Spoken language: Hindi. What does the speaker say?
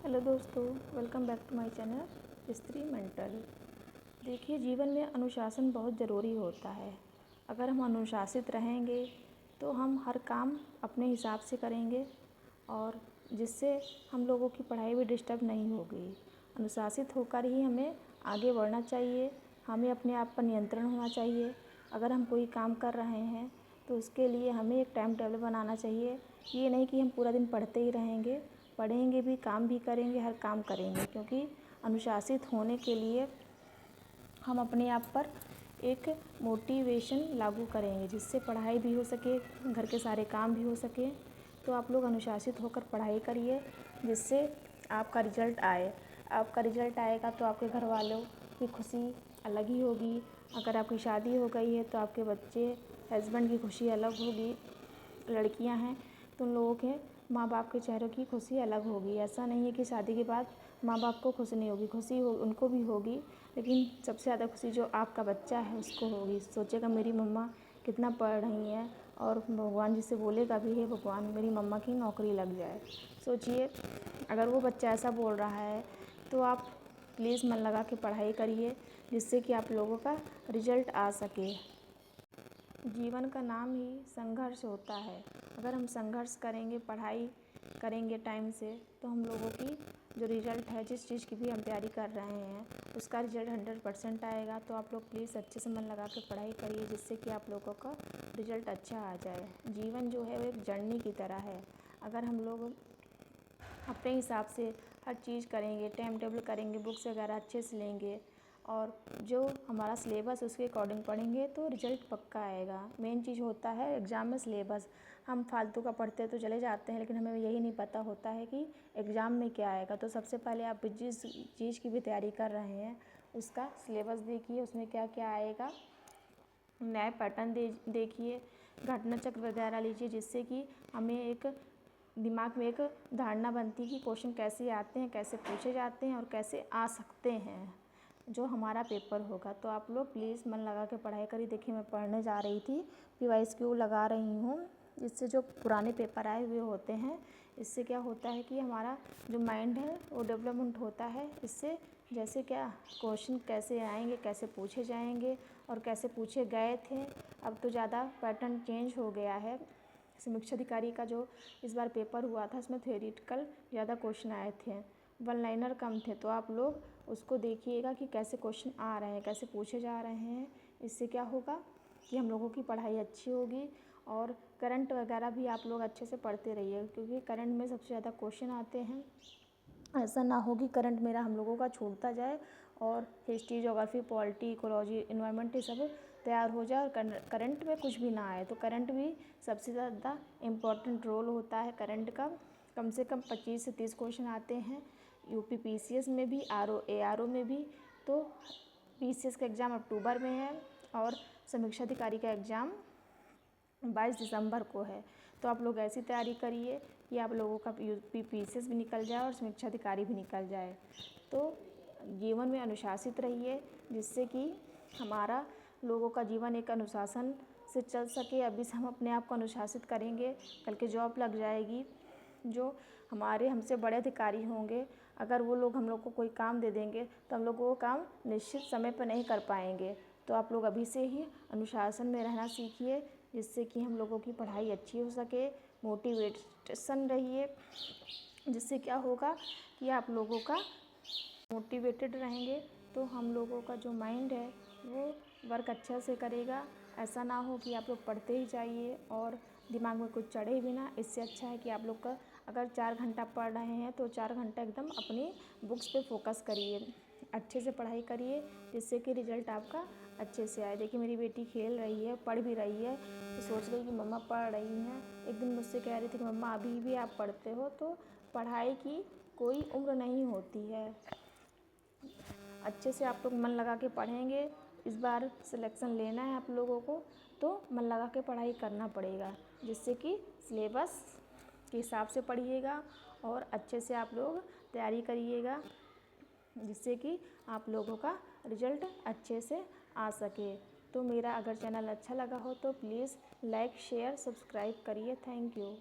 हेलो दोस्तों, welcome back to my channel Stree mental. देखिए, जीवन में अनुशासन बहुत ज़रूरी होता है। अगर हम अनुशासित रहेंगे तो हम हर काम अपने हिसाब से करेंगे और जिससे हम लोगों की पढ़ाई भी डिस्टर्ब नहीं होगी। अनुशासित होकर ही हमें आगे बढ़ना चाहिए। हमें अपने आप पर नियंत्रण होना चाहिए। अगर हम कोई काम कर रहे हैं तो उसके लिए हमें एक टाइम टेबल बनाना चाहिए। ये नहीं कि हम पूरा दिन पढ़ते ही रहेंगे, पढ़ेंगे भी, काम भी करेंगे, हर काम करेंगे। क्योंकि अनुशासित होने के लिए हम अपने आप पर एक मोटिवेशन लागू करेंगे जिससे पढ़ाई भी हो सके, घर के सारे काम भी हो सके। तो आप लोग अनुशासित होकर पढ़ाई करिए जिससे आपका रिजल्ट आए। आपका रिजल्ट आएगा तो आपके घर वालों की खुशी अलग ही होगी। अगर आपकी शादी हो गई है तो आपके बच्चे, हस्बैंड की खुशी अलग होगी। लड़कियां हैं तो उन लोगों के माँ बाप के चेहरों की खुशी अलग होगी। ऐसा नहीं है कि शादी के बाद माँ बाप को खुशी नहीं होगी, खुशी हो उनको भी होगी, लेकिन सबसे ज़्यादा खुशी जो आपका बच्चा है उसको होगी। सोचेगा मेरी मम्मा कितना पढ़ रही हैं, और भगवान जी से बोलेगा भी, हे भगवान मेरी मम्मा की नौकरी लग जाए। सोचिए, अगर वो बच्चा ऐसा बोल रहा है तो आप प्लीज़ मन लगा के पढ़ाई करिए जिससे कि आप लोगों का रिजल्ट आ सके। जीवन का नाम ही संघर्ष होता है। अगर हम संघर्ष करेंगे, पढ़ाई करेंगे टाइम से, तो हम लोगों की जो रिज़ल्ट है, जिस चीज़ की भी हम तैयारी कर रहे हैं उसका रिज़ल्ट 100% आएगा। तो आप लोग प्लीज़ अच्छे से मन लगा के पढ़ाई करिए जिससे कि आप लोगों का रिज़ल्ट अच्छा आ जाए। जीवन जो है वो एक जर्नी की तरह है। अगर हम लोग अपने हिसाब से हर चीज़ करेंगे, टाइम टेबल करेंगे, बुक्स वगैरह अच्छे से लेंगे और जो हमारा सिलेबस उसके अकॉर्डिंग पढ़ेंगे तो रिज़ल्ट पक्का आएगा। मेन चीज़ होता है एग्ज़ाम में सिलेबस। हम फालतू का पढ़ते तो चले जाते हैं, लेकिन हमें यही नहीं पता होता है कि एग्ज़ाम में क्या आएगा। तो सबसे पहले आप जिस चीज़ की भी तैयारी कर रहे हैं उसका सिलेबस देखिए, उसमें क्या क्या आएगा। नए पैटर्न देखिए, घटना चक्र वगैरह लीजिए जिससे कि हमें एक दिमाग में एक धारणा बनती है कि क्वेश्चन कैसे आते हैं, कैसे पूछे जाते हैं और कैसे आ सकते हैं जो हमारा पेपर होगा। तो आप लोग प्लीज़ मन लगा के पढ़ाई करिए। देखिए, मैं पढ़ने जा रही थी, PYQ लगा रही हूँ। इससे जो पुराने पेपर आए हुए होते हैं, इससे क्या होता है कि हमारा जो माइंड है वो डेवलपमेंट होता है। इससे जैसे क्या क्वेश्चन कैसे आएंगे, कैसे पूछे जाएंगे और कैसे पूछे गए थे। अब तो ज़्यादा पैटर्न चेंज हो गया है। समीक्षा अधिकारी का जो इस बार पेपर हुआ था उसमें थ्योरेटिकल ज़्यादा क्वेश्चन आए थे, वन लाइनर कम थे। तो आप लोग उसको देखिएगा कि कैसे क्वेश्चन आ रहे हैं, कैसे पूछे जा रहे हैं। इससे क्या होगा कि हम लोगों की पढ़ाई अच्छी होगी। और करंट वगैरह भी आप लोग अच्छे से पढ़ते रहिए क्योंकि करंट में सबसे ज़्यादा क्वेश्चन आते हैं। ऐसा ना हो कि करंट मेरा हम लोगों का छूटता जाए और history, geography, polity, ecology, environment ये सब तैयार हो जाए और करंट में कुछ भी ना आए। तो करंट भी सबसे ज़्यादा इम्पोर्टेंट रोल होता है करंट का। कम से कम 25 से 30 क्वेश्चन आते हैं यूपी PCS में भी, RO ARO में भी। तो PCS का एग्ज़ाम अक्टूबर में है और समीक्षा अधिकारी का एग्ज़ाम 22 दिसंबर को है। तो आप लोग ऐसी तैयारी करिए कि आप लोगों का यूपी PCS भी निकल जाए और समीक्षा अधिकारी भी निकल जाए। तो जीवन में अनुशासित रहिए जिससे कि हमारा लोगों का जीवन एक अनुशासन से चल सके। अभी से हम अपने आप को अनुशासित करेंगे, कल के जॉब लग जाएगी। जो हमारे हमसे बड़े अधिकारी होंगे, अगर वो लोग हम लोग को कोई काम दे देंगे तो हम लोग वो काम निश्चित समय पर नहीं कर पाएंगे। तो आप लोग अभी से ही अनुशासन में रहना सीखिए जिससे कि हम लोगों की पढ़ाई अच्छी हो सके। मोटिवेशन रहिए जिससे क्या होगा कि आप लोगों का मोटिवेटेड रहेंगे तो हम लोगों का जो माइंड है वो वर्क अच्छा से करेगा। ऐसा ना हो कि आप लोग पढ़ते ही जाइए और दिमाग में कुछ चढ़े भी ना। इससे अच्छा है कि आप लोग का अगर 4 घंटा पढ़ रहे हैं तो 4 घंटा एकदम अपनी बुक्स पे फोकस करिए, अच्छे से पढ़ाई करिए जिससे कि रिज़ल्ट आपका अच्छे से आए। देखिए, मेरी बेटी खेल रही है, पढ़ भी रही है, तो सोच रही कि मम्मा पढ़ रही हैं। एक दिन मुझसे कह रही थी कि मम्मा अभी भी आप पढ़ते हो। तो पढ़ाई की कोई उम्र नहीं होती है। अच्छे से आप लोग मन लगा के पढ़ेंगे। इस बार सिलेक्शन लेना है आप लोगों को तो मन लगा के पढ़ाई करना पड़ेगा जिससे कि सिलेबस के हिसाब से पढ़िएगा और अच्छे से आप लोग तैयारी करिएगा जिससे कि आप लोगों का रिज़ल्ट अच्छे से आ सके। तो मेरा अगर चैनल अच्छा लगा हो तो प्लीज़ लाइक, शेयर, सब्सक्राइब करिए। Thank you.